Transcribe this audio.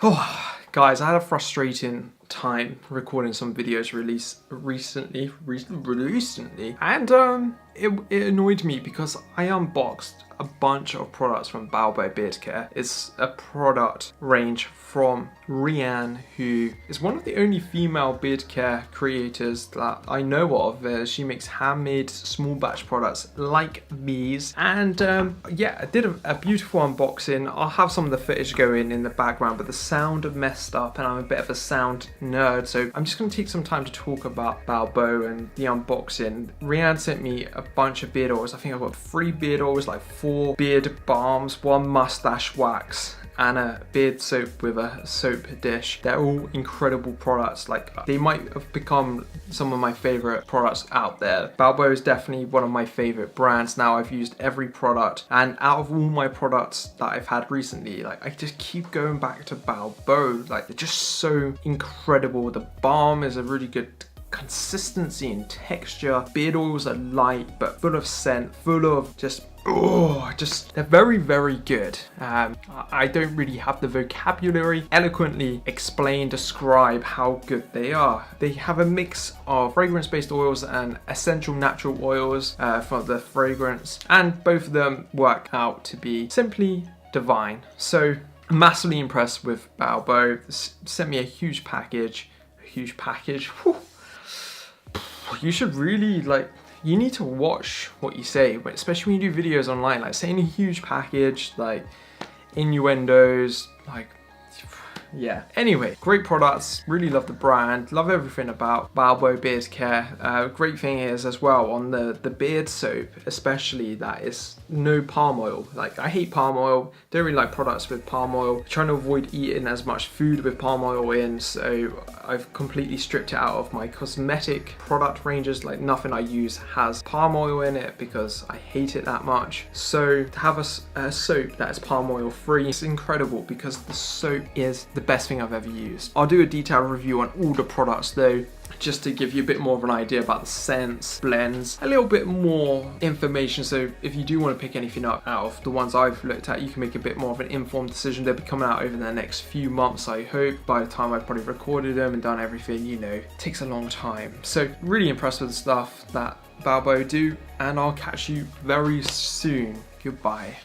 Oh, guys, I had a frustrating time recording some videos recently, and it annoyed me because I unboxed a bunch of products from Balbo Beard Co. It's a product range from Rianne, who is one of the only female beard care creators that I know of. She makes handmade small batch products like these, and yeah, I did a beautiful unboxing. I'll have some of the footage going in the background, but the sound messed up and I'm a bit of a sound nerd, so I'm just going to take some time to talk about Balbo and the unboxing. Rianne sent me a bunch of beard oils. I think I've got 3 beard oils, like 4 Beard Balms, 1 Moustache Wax, and a beard soap with a soap dish. They're all incredible products. Like, they might have become some of my favorite products out there. Balbo is definitely one of my favorite brands now. I've used every product, and out of all my products that I've had recently, like, I just keep going back to Balbo. Like, they're just so incredible. The balm is a really good consistency and texture. Beard oils are light but full of scent, full of they're very, very good. I don't really have the vocabulary eloquently explain, describe how good they are. They have a mix of fragrance-based oils and essential natural oils for the fragrance, and both of them work out to be simply divine. So I'm massively impressed with Balbo. Sent me a huge package. Whew. You should really, like, you need to watch what you say, especially when you do videos online, like saying a huge package, like innuendos, like, yeah. Anyway, great products, really love the brand, love everything about Balbo Beard Care. Great thing is as well on the beard soap, especially, that is no palm oil. Like, I hate palm oil, don't really like products with palm oil. Trying to avoid eating as much food with palm oil in, so I've completely stripped it out of my cosmetic product ranges. Like, nothing I use has palm oil in it because I hate it that much. So to have a soap that is palm oil free is incredible, because the soap is the best thing I've ever used. I'll do a detailed review on all the products though, just to give you a bit more of an idea about the scents, blends, a little bit more information. So if you do want to pick anything up out of the ones I've looked at, you can make a bit more of an informed decision. They'll be coming out over the next few months, I hope. By the time I've probably recorded them and done everything, you know, it takes a long time. So really impressed with the stuff that Balbo do, and I'll catch you very soon. Goodbye.